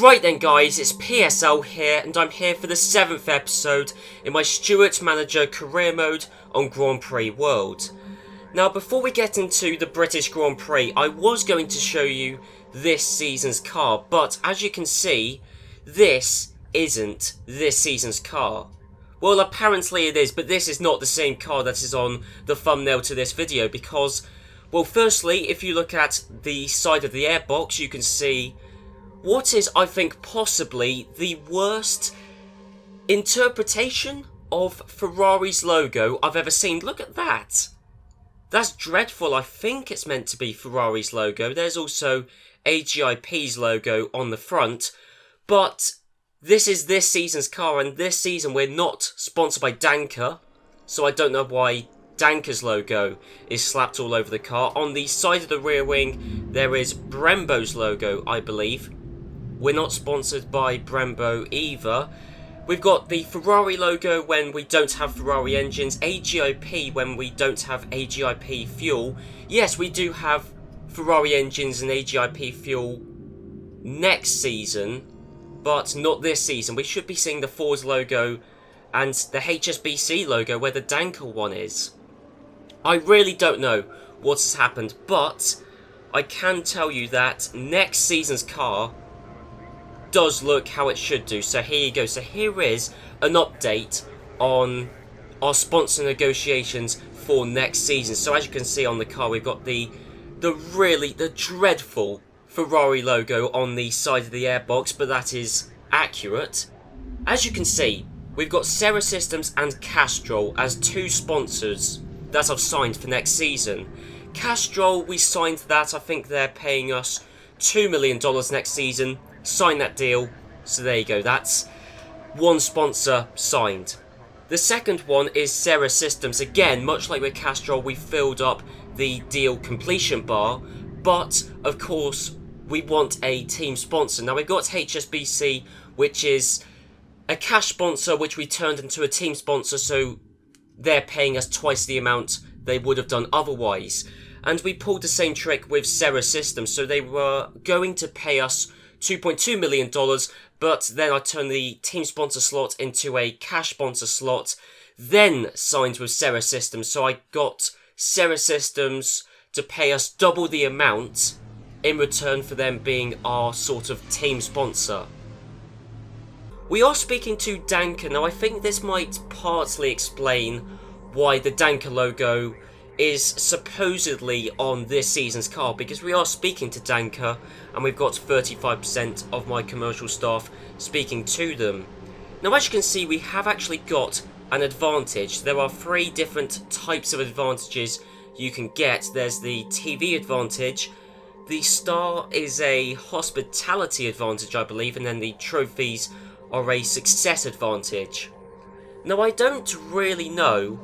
Right then guys, it's PSL here, and I'm here for the 7th episode in my Stewart Manager career mode on Grand Prix World. Now before we get into the British Grand Prix, I was going to show you this season's car, but as you can see, this isn't this season's car. Well, apparently it is, but this is not the same car that is on the thumbnail to this video because, well, firstly, if you look at the side of the airbox, you can see what is, I think, possibly the worst interpretation of Ferrari's logo I've ever seen. Look at that. That's dreadful. I think it's meant to be Ferrari's logo. There's also AGIP's logo on the front. But this is this season's car, and this season we're not sponsored by Danker. So I don't know why Danker's logo is slapped all over the car. On the side of the rear wing, there is Brembo's logo, I believe. We're not sponsored by Brembo either. We've got the Ferrari logo when we don't have Ferrari engines, AGIP when we don't have AGIP fuel. Yes, we do have Ferrari engines and AGIP fuel next season, but not this season. We should be seeing the Ford logo and the HSBC logo where the Danker one is. I really don't know what has happened, but I can tell you that next season's car does look how it should do. So here you go. So here is an update on our sponsor negotiations for next season. So as you can see on the car, we've got the dreadful Ferrari logo on the side of the airbox, but that is accurate. As you can see, we've got Serra Systems and Castrol as two sponsors that I've signed for next season. Castrol, we signed that. I think they're paying us $2 million next season. Sign that deal. So there you go. That's one sponsor signed. The second one is Serra Systems. Again, much like with Castrol, we filled up the deal completion bar. But, of course, we want a team sponsor. Now, we've got HSBC, which is a cash sponsor, which we turned into a team sponsor. So they're paying us twice the amount they would have done otherwise. And we pulled the same trick with Serra Systems. So they were going to pay us $2.2 million, but then I turned the team sponsor slot into a cash sponsor slot, then signed with Serra Systems. So I got Serra Systems to pay us double the amount in return for them being our sort of team sponsor. We are speaking to Danker. Now I think this might partly explain why the Danker logo is supposedly on this season's car, because we are speaking to Danker and we've got 35% of my commercial staff speaking to them. Now as you can see, we have actually got an advantage. There are 3 different types of advantages you can get. There's the TV advantage, the star is a hospitality advantage I believe, and then the trophies are a success advantage. Now I don't really know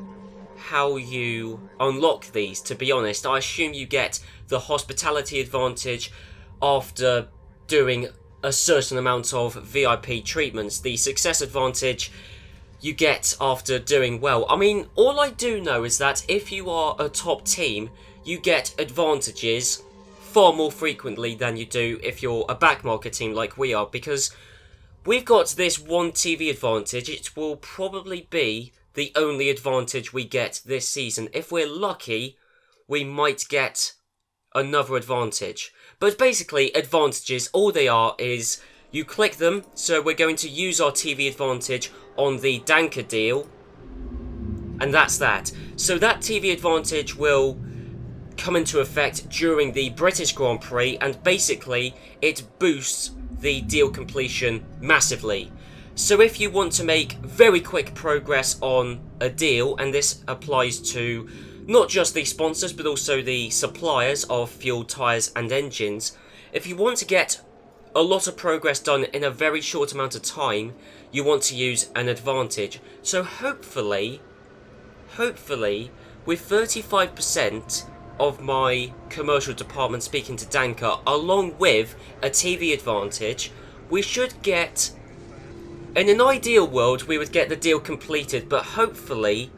how you unlock these, to be honest. I assume you get the hospitality advantage after doing a certain amount of VIP treatments. The success advantage you get after doing well. I mean, all I do know is that if you are a top team, you get advantages far more frequently than you do if you're a backmarker team like we are, because we've got this one TV advantage. It will probably be the only advantage we get this season. If we're lucky, we might get another advantage. But basically, advantages, all they are is you click them. So we're going to use our TV advantage on the Danker deal. And that's that. So that TV advantage will come into effect during the British Grand Prix. And basically, it boosts the deal completion massively. So if you want to make very quick progress on a deal, and this applies to not just the sponsors but also the suppliers of fuel, tyres and engines, if you want to get a lot of progress done in a very short amount of time, you want to use an advantage. So hopefully, with 35% of my commercial department speaking to Danker, along with a TV advantage, we should get... In an ideal world, we would get the deal completed, but hopefully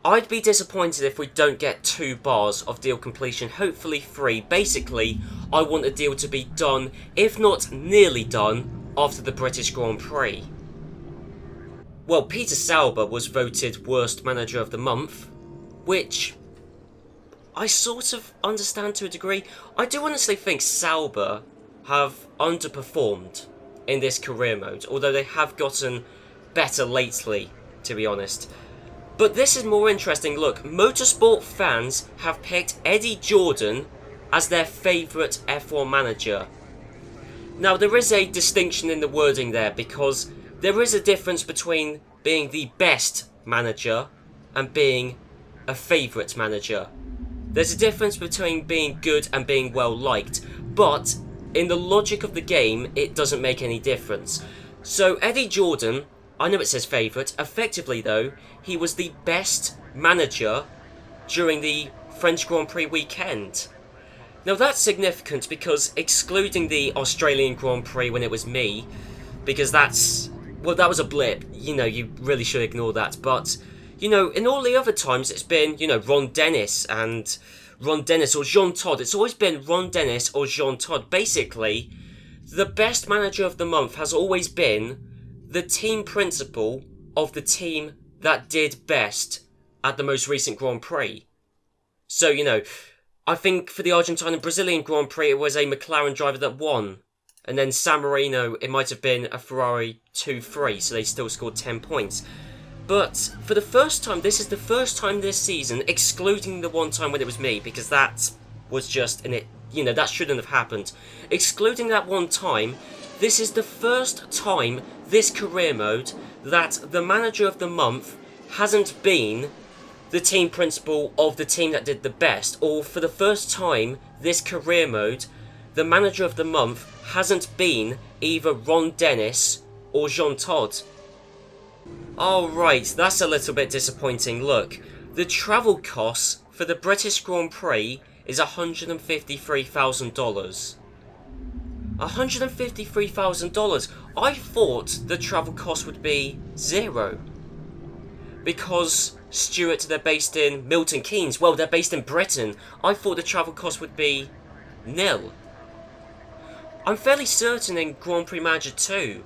I'd be disappointed if we don't get 2 bars of deal completion, hopefully 3. Basically, I want a deal to be done, if not nearly done, after the British Grand Prix. Well, Peter Sauber was voted Worst Manager of the Month, which I sort of understand to a degree. I do honestly think Sauber have underperformed in this career mode, although they have gotten better lately, to be honest. But this is more interesting. Look, motorsport fans have picked Eddie Jordan as their favourite F1 manager. Now, there is a distinction in the wording there, because there is a difference between being the best manager and being a favourite manager. There's a difference between being good and being well liked, but in the logic of the game, it doesn't make any difference. So Eddie Jordan, I know it says favourite, effectively though, he was the best manager during the French Grand Prix weekend. Now that's significant because, excluding the Australian Grand Prix when it was me, because that's, well, that was a blip, you know, you really should ignore that, but, you know, in all the other times it's been, you know, Ron Dennis or Jean Todt. It's always been Ron Dennis or Jean Todt. Basically, the best manager of the month has always been the team principal of the team that did best at the most recent Grand Prix. So, you know, I think for the Argentine and Brazilian Grand Prix, it was a McLaren driver that won. And then San Marino, it might have been a Ferrari 2-3, so they still scored 10 points. But for the first time, this is the first time this season, excluding the one time when it was me, because that was just, you know, that shouldn't have happened. Excluding that one time, this is the first time this career mode that the manager of the month hasn't been the team principal of the team that did the best, or for the first time this career mode, the manager of the month hasn't been either Ron Dennis or Jean Todt. Alright, that's a little bit disappointing. Look, the travel costs for the British Grand Prix is $153,000. $153,000. I thought the travel cost would be 0. Because Stewart, they're based in Milton Keynes. Well, they're based in Britain. I thought the travel cost would be 0. I'm fairly certain in Grand Prix Manager 2.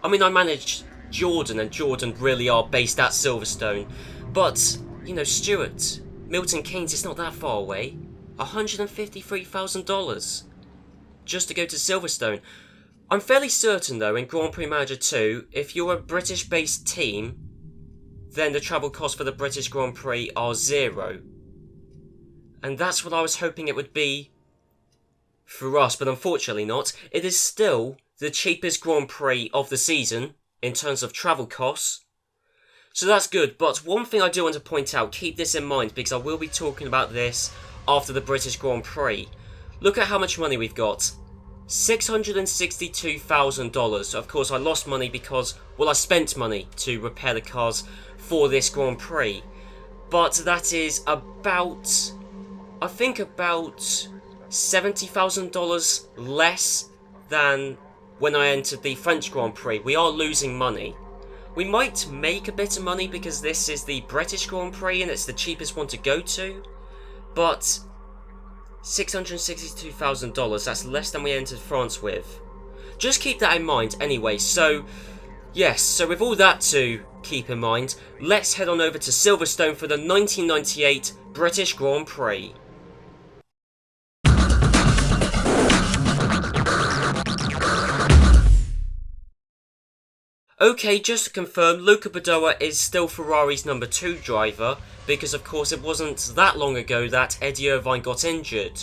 I mean, I managed Jordan, and Jordan really are based at Silverstone. But, you know, Stewart, Milton Keynes, it's not that far away. $153,000 just to go to Silverstone. I'm fairly certain, though, in Grand Prix Manager 2, if you're a British-based team, then the travel costs for the British Grand Prix are 0. And that's what I was hoping it would be for us, but unfortunately not. It is still the cheapest Grand Prix of the season in terms of travel costs. So that's good, but one thing I do want to point out, keep this in mind, because I will be talking about this after the British Grand Prix. Look at how much money we've got. $662,000. Of course, I lost money because, well, I spent money to repair the cars for this Grand Prix. But that is about, I think about $70,000 less than when I entered the French Grand Prix. We are losing money. We might make a bit of money because this is the British Grand Prix and it's the cheapest one to go to. But $662,000, that's less than we entered France with. Just keep that in mind anyway. So, yes, so with all that to keep in mind, let's head on over to Silverstone for the 1998 British Grand Prix. Okay, just to confirm, Luca Badoa is still Ferrari's number 2 driver, because of course it wasn't that long ago that Eddie Irvine got injured.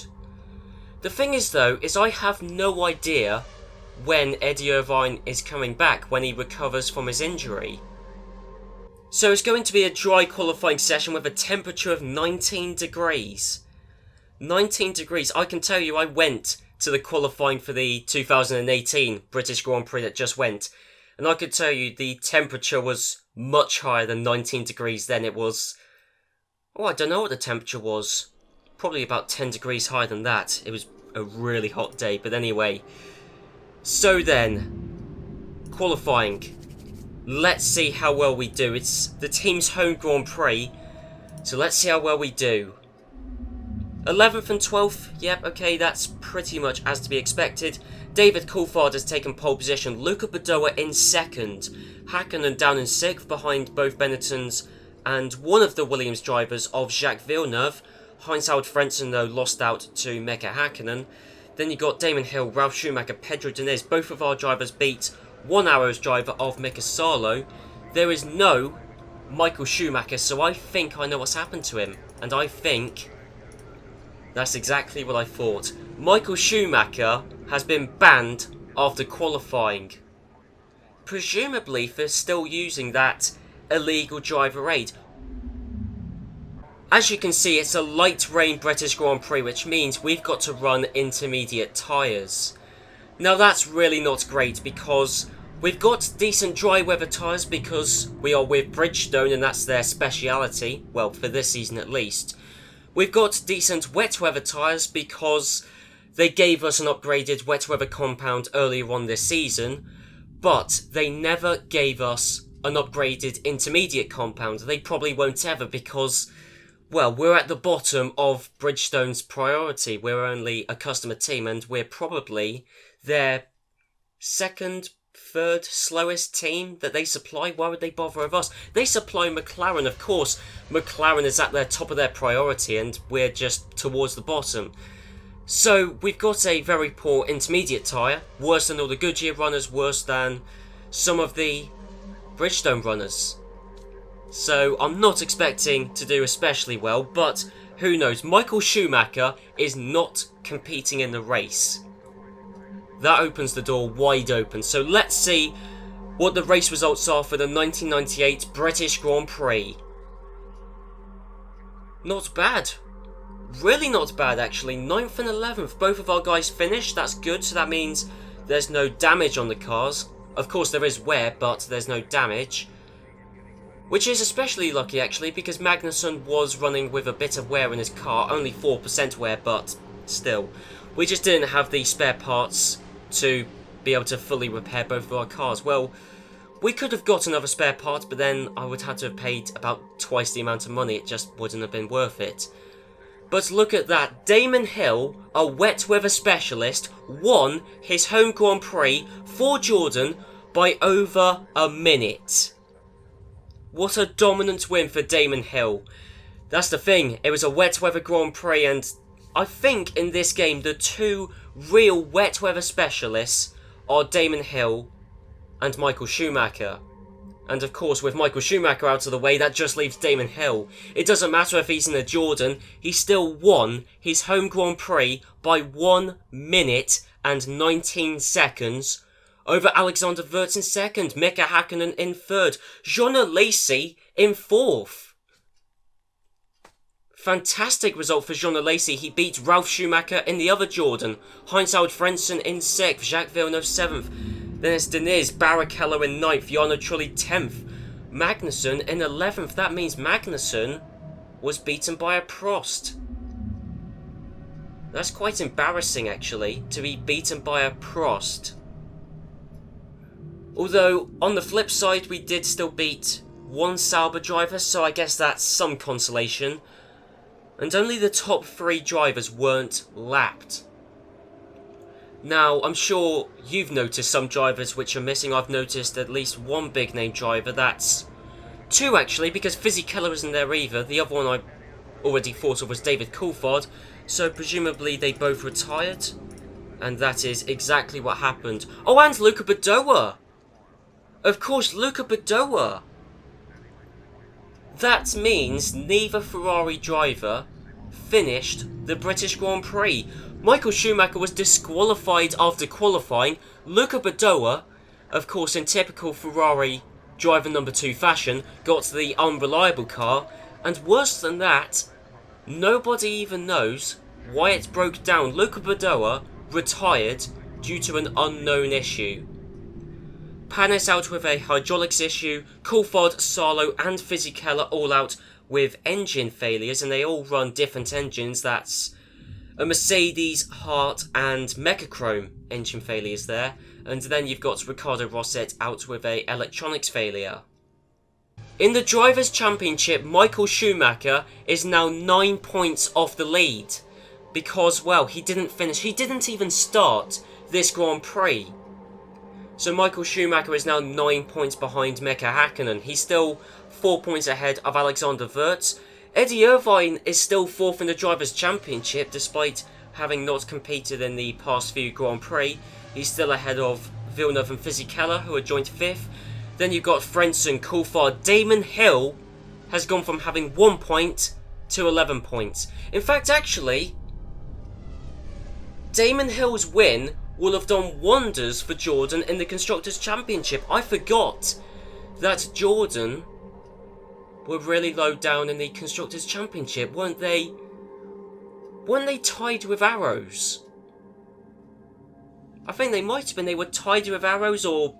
The thing is though, is I have no idea when Eddie Irvine is coming back, when he recovers from his injury. So it's going to be a dry qualifying session with a temperature of 19 degrees. 19 degrees, I can tell you I went to the qualifying for the 2018 British Grand Prix that just went. And I could tell you the temperature was much higher than 19 degrees then. It was, oh, I don't know what the temperature was. Probably about 10 degrees higher than that. It was a really hot day. But anyway, so then, qualifying. Let's see how well we do. It's the team's home Grand Prix. So let's see how well we do. 11th and 12th, yep, okay, that's pretty much as to be expected. David Coulthard has taken pole position, Luca Badoa in 2nd, Hakkinen down in 6th behind both Benetton's and one of the Williams drivers of Jacques Villeneuve. Heinz-Harald Frentzen, though, lost out to Mika Hakkinen. Then you got Damon Hill, Ralf Schumacher, Pedro Diniz. Both of our drivers beat one Arrows driver of Mika Salo. There is no Michael Schumacher, so I think I know what's happened to him. And I think that's exactly what I thought. Michael Schumacher has been banned after qualifying. Presumably for still using that illegal driver aid. As you can see, it's a light rain British Grand Prix, which means we've got to run intermediate tyres. Now that's really not great because we've got decent dry weather tyres because we are with Bridgestone and that's their speciality, well for this season at least. We've got decent wet weather tyres because they gave us an upgraded wet weather compound earlier on this season, but they never gave us an upgraded intermediate compound. They probably won't ever because, well, we're at the bottom of Bridgestone's priority. We're only a customer team and we're probably their 2nd, 3rd slowest team that they supply. Why would they bother with us? They supply McLaren, of course. McLaren is at the top of their priority and we're just towards the bottom. So we've got a very poor intermediate tyre, worse than all the Goodyear runners, worse than some of the Bridgestone runners. So I'm not expecting to do especially well, but who knows? Michael Schumacher is not competing in the race. That opens the door wide open. So let's see what the race results are for the 1998 British Grand Prix. Not bad. Really not bad actually. 9th and 11th. Both of our guys finished. That's good. So that means there's no damage on the cars. Of course there is wear, but there's no damage. Which is especially lucky actually because Magnussen was running with a bit of wear in his car. Only 4% wear, but still. We just didn't have the spare parts to be able to fully repair both of our cars. Well, we could have got another spare part, but then I would have to have paid about twice the amount of money. It just wouldn't have been worth it. But look at that. Damon Hill, a wet weather specialist, won his home Grand Prix for Jordan by over a minute. What a dominant win for Damon Hill. That's the thing, it was a wet weather Grand Prix and I think in this game the two real wet weather specialists are Damon Hill and Michael Schumacher. And of course with Michael Schumacher out of the way that just leaves Damon Hill. It doesn't matter if he's in a Jordan, he still won his home Grand Prix by 1 minute and 19 seconds over Alexander Wurz in 2nd, Mika Hakkinen in 3rd, Jean Alesi in 4th. Fantastic result for Jean Alesi. He beat Ralf Schumacher in the other Jordan, Heinz-Harald Frentzen in 6th, Jacques Villeneuve 7th. Then it's Diniz, Barrichello in 9th, Jarno Trulli 10th, Magnussen in 11th. That means Magnussen was beaten by a Prost. That's quite embarrassing actually, to be beaten by a Prost. Although, on the flip side, we did still beat one Sauber driver, so I guess that's some consolation. And only the top 3 drivers weren't lapped. Now, I'm sure you've noticed some drivers which are missing. I've noticed at least one big name driver. That's 2 actually, because Fisichella isn't there either. The other one I already thought of was David Coulthard. So presumably they both retired. And that is exactly what happened. Oh, and Luca Badoa! Of course, Luca Badoa! That means neither Ferrari driver finished the British Grand Prix. Michael Schumacher was disqualified after qualifying. Luca Badoa, of course in typical Ferrari driver number 2 fashion, got the unreliable car. And worse than that, nobody even knows why it broke down. Luca Badoa retired due to an unknown issue. Panis out with a hydraulics issue, Coulthard, Salo and Fisichella all out with engine failures, and they all run different engines. That's a Mercedes, Hart and Mechachrome engine failures there. And then you've got Ricardo Rosset out with a electronics failure. In the Drivers' Championship, Michael Schumacher is now 9 points off the lead. Because, well, he didn't finish. He didn't even start this Grand Prix. So Michael Schumacher is now 9 points behind Mika Hakkinen. He's still 4 points ahead of Alexander Wurz. Eddie Irvine is still 4th in the Drivers' Championship, despite having not competed in the past few Grand Prix. He's still ahead of Villeneuve and Fisichella, who are joint 5th. Then you've got Frentzen, Coulthard. Damon Hill has gone from having 1 point to 11 points. In fact, actually, Damon Hill's win will have done wonders for Jordan in the Constructors' Championship. I forgot that Jordan were really low down in the Constructors' Championship, weren't they? Weren't they tied with arrows? I think they might have been. They were tied with arrows or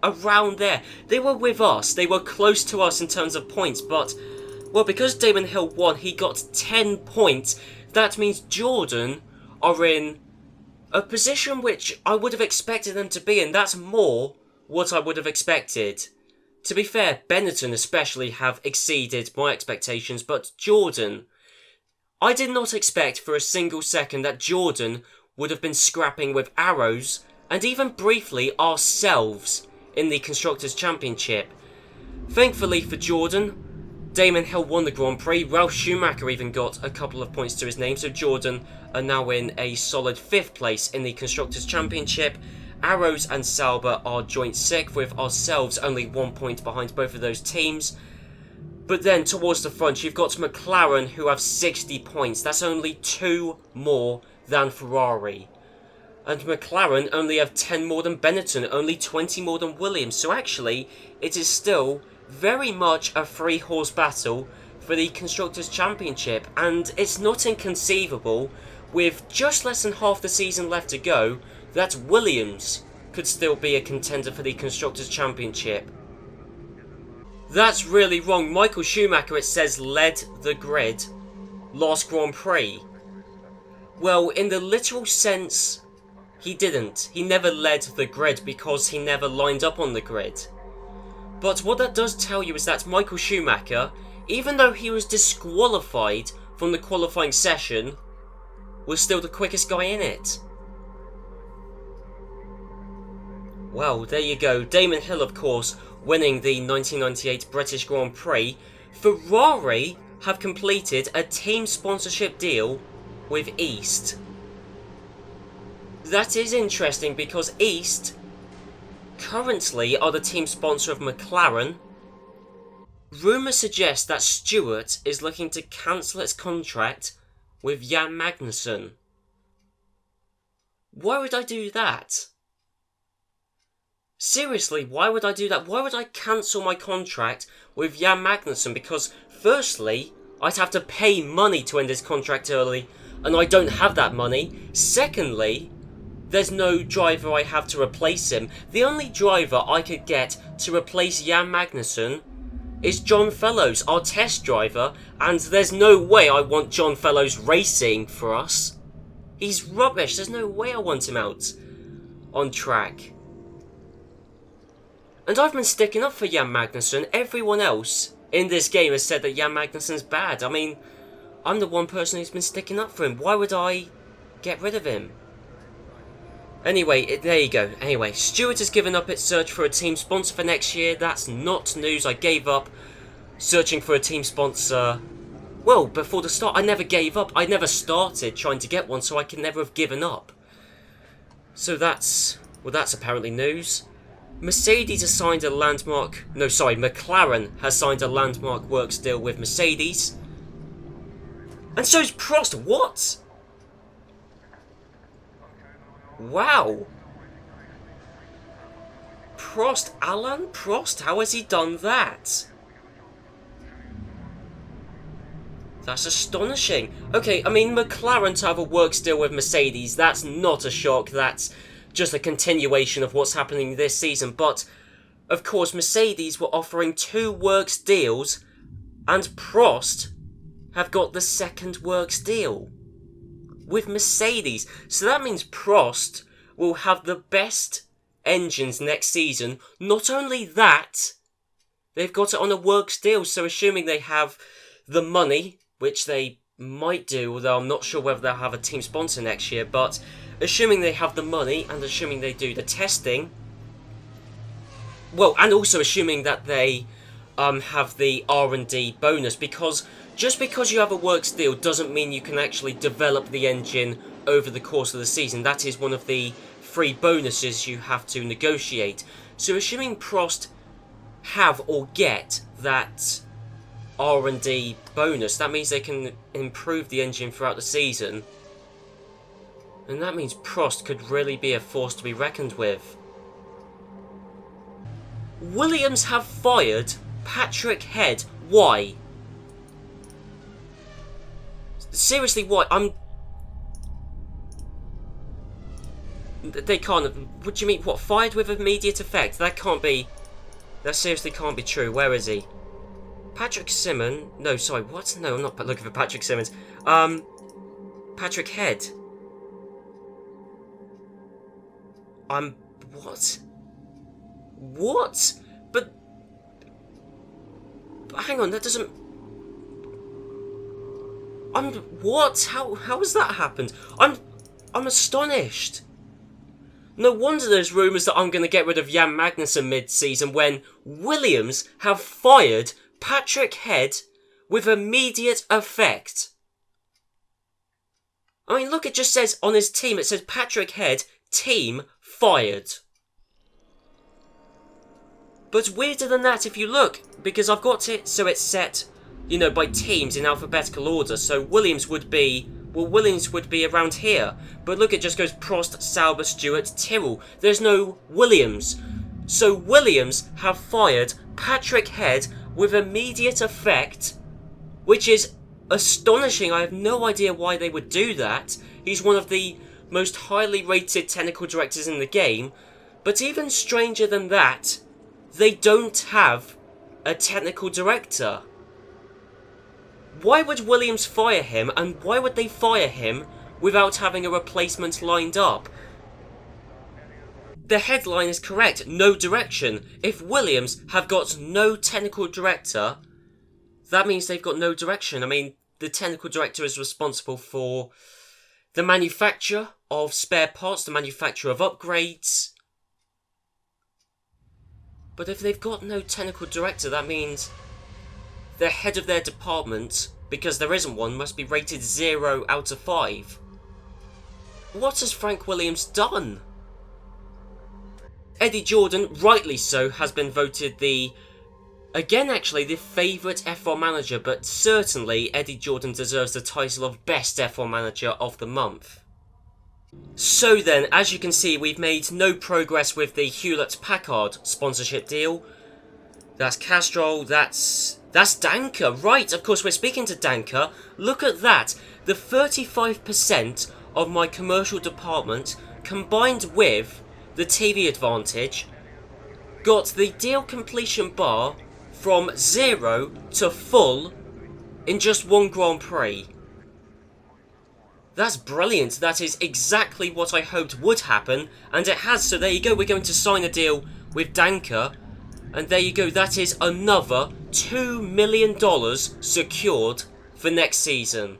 around there. They were with us. They were close to us in terms of points, but, well, because Damon Hill won, he got 10 points. That means Jordan are in a position which I would have expected them to be in. That's more what I would have expected. To be fair, Benetton especially have exceeded my expectations, but Jordan, I did not expect for a single second that Jordan would have been scrapping with arrows, and even briefly ourselves, in the Constructors' Championship. Thankfully for Jordan, Damon Hill won the Grand Prix. Ralf Schumacher even got a couple of points to his name, so Jordan are now in a solid 5th place in the Constructors' Championship. Arrows and Sauber are joint 6th, with ourselves only 1 point behind both of those teams. But then towards the front, you've got McLaren, who have 60 points. That's only 2 more than Ferrari. And McLaren only have 10 more than Benetton, only 20 more than Williams. So actually, it is still very much a 3-horse battle for the Constructors' Championship. And it's not inconceivable, with just less than half the season left to go, that Williams could still be a contender for the Constructors' Championship. That's really wrong. Michael Schumacher, it says, led the grid last Grand Prix. Well, in the literal sense, he didn't. He never led the grid because he never lined up on the grid. But what that does tell you is that Michael Schumacher, even though he was disqualified from the qualifying session, was still the quickest guy in it. Well, there you go. Damon Hill, of course, winning the 1998 British Grand Prix. Ferrari have completed a team sponsorship deal with East. That is interesting because East currently are the team sponsor of McLaren. Rumours suggest that Stewart is looking to cancel its contract with Jan Magnussen. Why would I do that? Seriously, why would I do that? Why would I cancel my contract with Jan Magnussen? Because firstly, I'd have to pay money to end his contract early, and I don't have that money. Secondly, there's no driver I have to replace him. The only driver I could get to replace Jan Magnussen is John Fellows, our test driver, and there's no way I want John Fellows racing for us. He's rubbish. There's no way I want him out on track. And I've been sticking up for Jan Magnussen. Everyone else in this game has said that Jan Magnussen's bad. I mean, I'm the one person who's been sticking up for him. Why would I get rid of him? Anyway, there you go. Anyway, Stewart has given up its search for a team sponsor for next year. That's not news. I gave up searching for a team sponsor. Well, before the start, I never gave up. I never started trying to get one, so I can never have given up. So that's apparently news. Mercedes has signed a landmark... No, sorry, McLaren has signed a landmark works deal with Mercedes. And so's Prost. What? Wow. Prost, Alain Prost, how has he done that? That's astonishing. Okay, I mean, McLaren to have a works deal with Mercedes, that's not a shock, that's just a continuation of what's happening this season. But, of course, Mercedes were offering 2 works deals, and Prost have got the second works deal with Mercedes. So that means Prost will have the best engines next season. Not only that, They've got it on a works deal, so assuming they have the money, which they might do, although I'm not sure whether they'll have a team sponsor next year, but assuming they have the money and assuming they do the testing, well, and also assuming that they have the R&D bonus, because just because you have a works deal doesn't mean you can actually develop the engine over the course of the season. That is one of the free bonuses you have to negotiate. So assuming Prost have or get that R&D bonus, that means they can improve the engine throughout the season, and that means Prost could really be a force to be reckoned with. Williams have fired Patrick Head. Why? Seriously, why? They can't. What do you mean? What? Fired with immediate effect? That can't be. That seriously can't be true. Where is he? Patrick Simmons? No, sorry. What? No, I'm not looking for Patrick Simmons. Patrick Head. What? What? But hang on. That doesn't. What? How has that happened? I'm astonished. No wonder there's rumours that I'm going to get rid of Jan Magnussen mid-season when Williams have fired Patrick Head with immediate effect. I mean, look, it just says on his team, it says Patrick Head, team, fired. But weirder than that if you look, because I've got it so it's set, you know, by teams in alphabetical order, so Williams would be around here. But look, it just goes Prost, Sauber, Stewart, Tyrrell. There's no Williams. So Williams have fired Patrick Head with immediate effect, which is astonishing. I have no idea why they would do that. He's one of the most highly rated technical directors in the game. But even stranger than that, they don't have a technical director. Why would Williams fire him, and why would they fire him without having a replacement lined up? The headline is correct, no direction. If Williams have got no technical director, that means they've got no direction. I mean, the technical director is responsible for the manufacture of spare parts, the manufacture of upgrades. But if they've got no technical director, that means the head of their department, because there isn't one, must be rated 0 out of 5. What has Frank Williams done? Eddie Jordan, rightly so, has been voted the favourite F1 manager, but certainly Eddie Jordan deserves the title of best F1 manager of the month. So then, as you can see, we've made no progress with the Hewlett-Packard sponsorship deal. That's Castrol, that's Danker. Right, of course, we're speaking to Danker. Look at that. The 35% of my commercial department, combined with the TV advantage, got the deal completion bar from 0 to full in just one Grand Prix. That's brilliant. That is exactly what I hoped would happen, and it has. So there you go. We're going to sign a deal with Danker. And there you go, that is another $2 million secured for next season.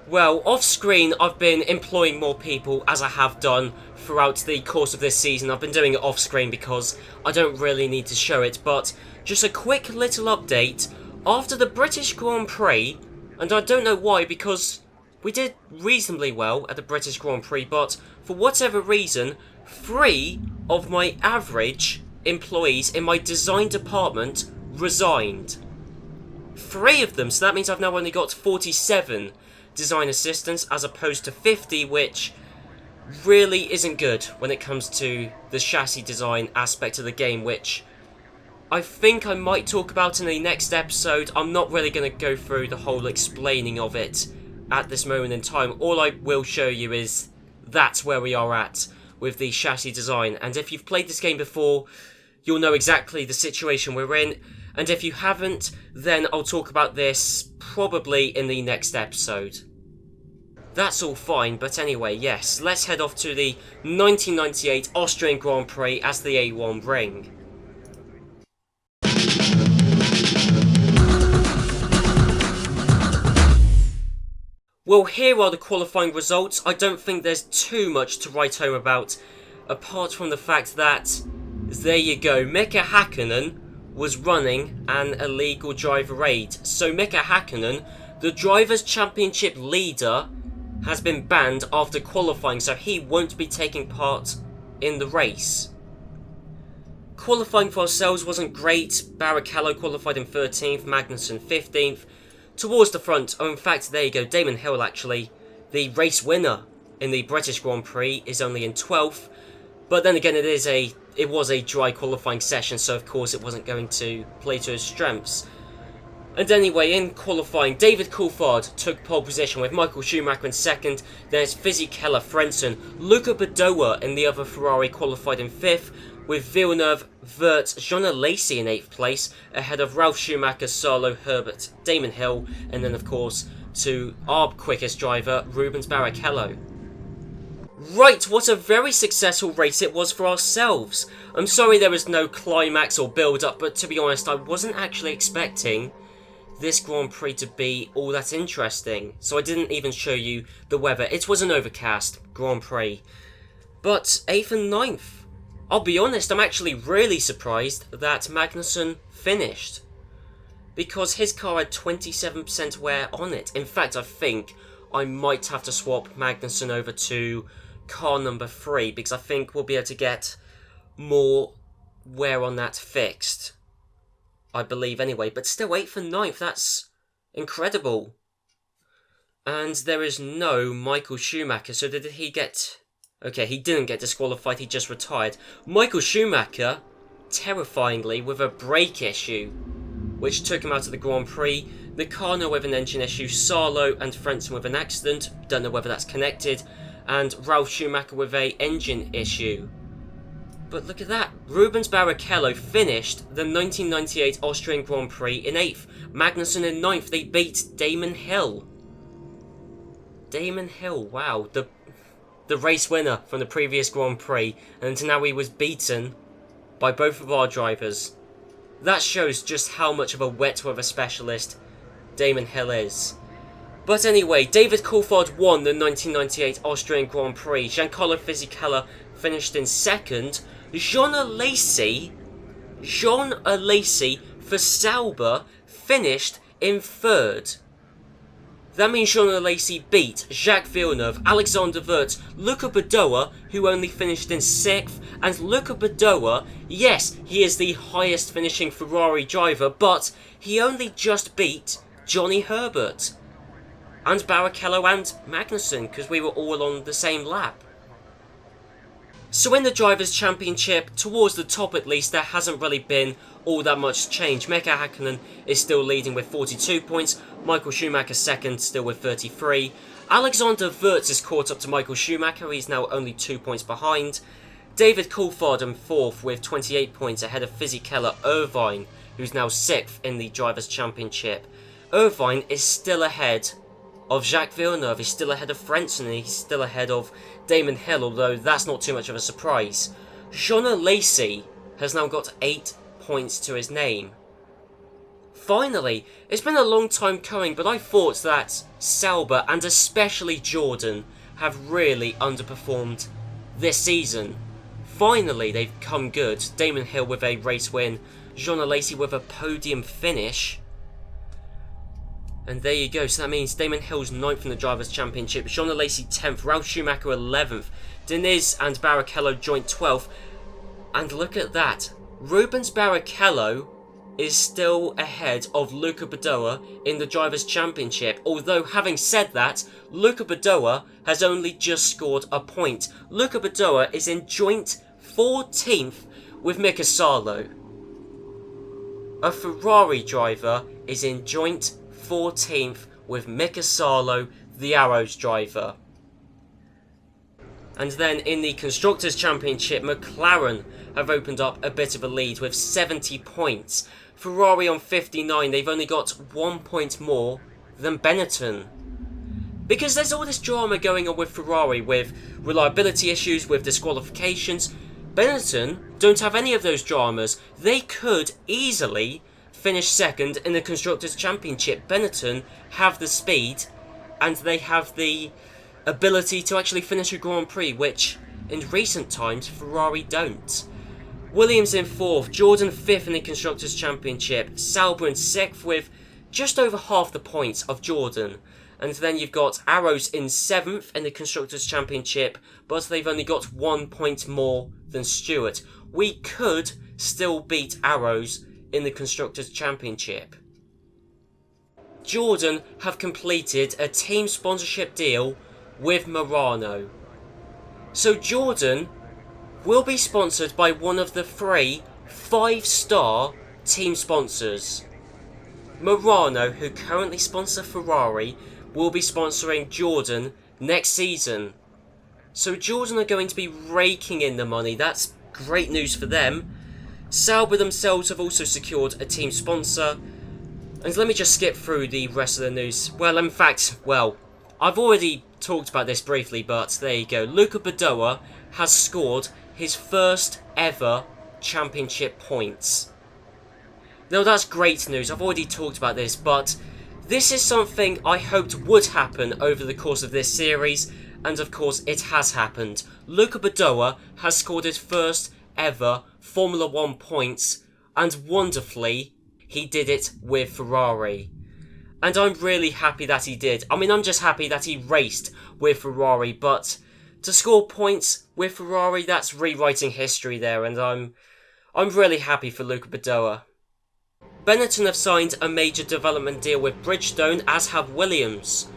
Well, off-screen, I've been employing more people, as I have done throughout the course of this season. I've been doing it off-screen because I don't really need to show it, but just a quick little update. After the British Grand Prix, and I don't know why, because we did reasonably well at the British Grand Prix, but for whatever reason, 3 of my average employees in my design department resigned. 3 of them, so that means I've now only got 47 design assistants as opposed to 50, which really isn't good when it comes to the chassis design aspect of the game, which I think I might talk about in the next episode. I'm not really going to go through the whole explaining of it at this moment in time. All I will show you is that's where we are at with the chassis design, and if you've played this game before, you'll know exactly the situation we're in, and if you haven't, then I'll talk about this probably in the next episode. That's all fine, but anyway, yes, let's head off to the 1998 Austrian Grand Prix as the A1 ring. Well, here are the qualifying results. I don't think there's too much to write home about, apart from the fact that, there you go, Mika Hakkinen was running an illegal driver aid. So Mika Hakkinen, the Drivers' Championship leader, has been banned after qualifying, so he won't be taking part in the race. Qualifying for ourselves wasn't great. Barrichello qualified in 13th, Magnussen 15th. Towards the front, oh in fact there you go, Damon Hill actually, the race winner in the British Grand Prix, is only in 12th. But then again, it was a dry qualifying session, so of course it wasn't going to play to his strengths. And anyway, in qualifying, David Coulthard took pole position with Michael Schumacher in second. Then it's Fisichella, Frentzen, Luca Badoer in the other Ferrari qualified in 5th, with Villeneuve, Wirtz, Jean Alesi in 8th place, ahead of Ralf Schumacher, Salo, Herbert, Damon Hill, and then of course to our quickest driver, Rubens Barrichello. Right, what a very successful race it was for ourselves. I'm sorry there was no climax or build-up, but to be honest, I wasn't actually expecting this Grand Prix to be all that interesting. So I didn't even show you the weather. It was an overcast Grand Prix. But 8th and 9th. I'll be honest, I'm actually really surprised that Magnussen finished, because his car had 27% wear on it. In fact, I think I might have to swap Magnussen over to car number 3, because I think we'll be able to get more wear on that fixed. I believe anyway, but still 8th and 9th, that's incredible. And there is no Michael Schumacher, so did he get... Okay, he didn't get disqualified, he just retired. Michael Schumacher, terrifyingly, with a brake issue, which took him out of the Grand Prix. Nakano with an engine issue, Salo and Frentzen with an accident, don't know whether that's connected, and Ralf Schumacher with a engine issue. But look at that, Rubens Barrichello finished the 1998 Austrian Grand Prix in 8th, Magnussen in 9th, they beat Damon Hill. Damon Hill, wow, the race winner from the previous Grand Prix, and now he was beaten by both of our drivers. That shows just how much of a wet weather specialist Damon Hill is. But anyway, David Coulthard won the 1998 Austrian Grand Prix. Giancarlo Fisichella finished in second. Jean Alesi for Sauber finished in third. That means Jean Alesi beat Jacques Villeneuve, Alexander Wirtz, Luca Badoer, who only finished in 6th, and Luca Badoer, yes, he is the highest finishing Ferrari driver, but he only just beat Johnny Herbert, and Barrichello and Magnussen, because we were all on the same lap. So in the Drivers' Championship, towards the top at least, there hasn't really been all that much change. Mika Hakkinen is still leading with 42 points, Michael Schumacher second, still with 33. Alexander Wirtz is caught up to Michael Schumacher, he's now only 2 points behind. David Coulthard in 4th with 28 points ahead of Fisichella Irvine, who's now 6th in the Drivers' Championship. Irvine is still ahead of Jacques Villeneuve, he's still ahead of Frentzen, he's still ahead of Damon Hill, although that's not too much of a surprise. Jean Alesi has now got 8 points to his name. Finally, it's been a long time coming, but I thought that Sauber, and especially Jordan, have really underperformed this season. Finally, they've come good. Damon Hill with a race win, Jean Alesi with a podium finish. And there you go, so that means Damon Hill's 9th in the Drivers' Championship, Jean Alesi 10th, Ralf Schumacher 11th, Diniz and Barrichello joint 12th. And look at that, Rubens Barrichello is still ahead of Luca Badoer in the Drivers' Championship. Although, having said that, Luca Badoer has only just scored a point. Luca Badoer is in joint 14th with Mika Salo. A Ferrari driver is in joint 14th with Mika Salo, the Arrows driver. And then in the Constructors' Championship, McLaren have opened up a bit of a lead with 70 points. Ferrari on 59, they've only got 1 point more than Benetton. Because there's all this drama going on with Ferrari, with reliability issues, with disqualifications. Benetton don't have any of those dramas. They could easily finish second in the Constructors' Championship. Benetton have the speed and they have the ability to actually finish a Grand Prix, which in recent times Ferrari don't. Williams in 4th, Jordan 5th in the Constructors' Championship, Sauber in 6th with just over half the points of Jordan. And then you've got Arrows in 7th in the Constructors' Championship, but they've only got 1 point more than Stewart. We could still beat Arrows in the Constructors' Championship. Jordan have completed a team sponsorship deal with Murano. So Jordan will be sponsored by one of the 3 5-star team sponsors. Murano, who currently sponsor Ferrari, will be sponsoring Jordan next season. So Jordan are going to be raking in the money. That's great news for them. Sauber themselves have also secured a team sponsor. And let me just skip through the rest of the news. Well, in fact, I've already talked about this briefly, but there you go. Luca Badoa has scored his first ever championship points. Now that's great news. I've already talked about this, but this is something I hoped would happen over the course of this series, and of course it has happened. Luca Badoa has scored his first ever Formula 1 points, and wonderfully, he did it with Ferrari. And I'm really happy that he did. I mean, I'm just happy that he raced with Ferrari, but to score points with Ferrari, that's rewriting history there, and I'm really happy for Luca Badoa. Benetton have signed a major development deal with Bridgestone, as have Williams.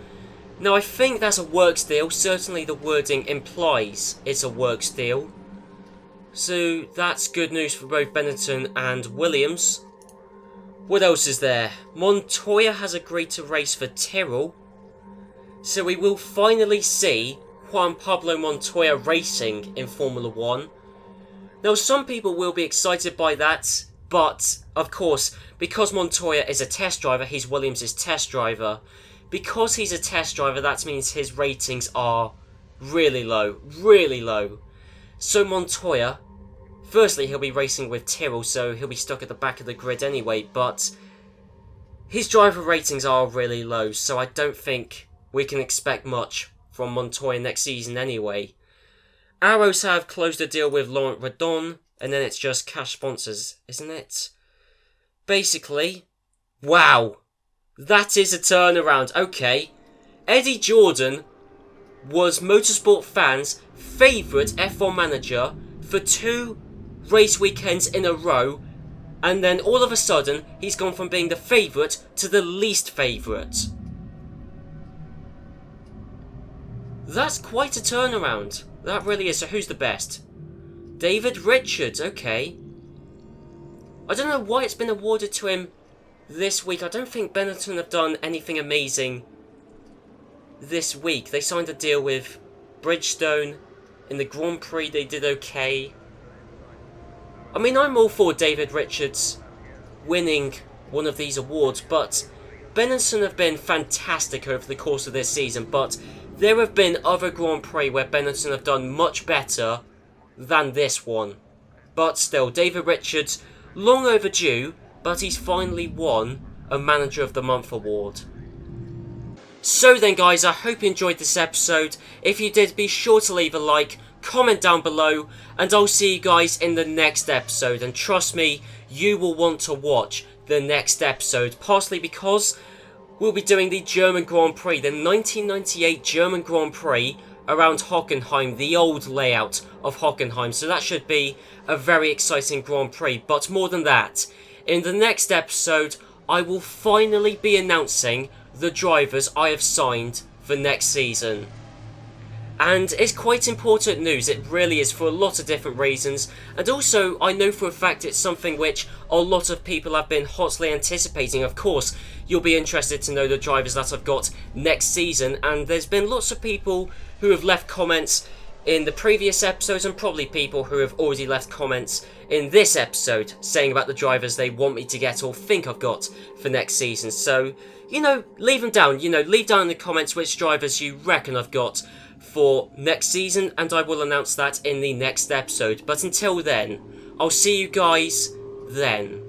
Now, I think that's a works deal. Certainly the wording implies it's a works deal. So that's good news for both Benetton and Williams. What else is there? Montoya has agreed to race for Tyrrell. So we will finally see Juan Pablo Montoya racing in Formula 1. Now, some people will be excited by that, but, of course, because Montoya is a test driver, he's Williams' test driver. Because he's a test driver, that means his ratings are really low, really low. So Montoya, firstly, he'll be racing with Tyrrell, so he'll be stuck at the back of the grid anyway, but his driver ratings are really low, so I don't think we can expect much from Montoya next season anyway. Arrows have closed a deal with Laurent Redon, and then it's just cash sponsors, isn't it? Basically, wow, that is a turnaround. Okay, Eddie Jordan was motorsport fans' favourite F1 manager for 2 race weekends in a row, and then all of a sudden, he's gone from being the favourite to the least favourite. That's quite a turnaround. That really is. So who's the best? David Richards, okay. I don't know why it's been awarded to him this week. I don't think Benetton have done anything amazing this week. They signed a deal with Bridgestone. In the Grand Prix, they did okay. I mean, I'm all for David Richards winning one of these awards, but Benetton have been fantastic over the course of this season, but there have been other Grand Prix where Benetton have done much better than this one. But still, David Richards, long overdue, but he's finally won a Manager of the Month award. So then guys, I hope you enjoyed this episode. If you did, be sure to leave a like, comment down below, and I'll see you guys in the next episode. And trust me, you will want to watch the next episode, partially because we'll be doing the German Grand Prix, the 1998 German Grand Prix around Hockenheim, the old layout of Hockenheim. So that should be a very exciting Grand Prix. But more than that, in the next episode, I will finally be announcing the drivers I have signed for next season. And it's quite important news, it really is, for a lot of different reasons. And also, I know for a fact it's something which a lot of people have been hotly anticipating. Of course, you'll be interested to know the drivers that I've got next season. And there's been lots of people who have left comments in the previous episodes, and probably people who have already left comments in this episode saying about the drivers they want me to get or think I've got for next season. So, leave them down. Leave down in the comments which drivers you reckon I've got for next season, and I will announce that in the next episode. But until then, I'll see you guys then.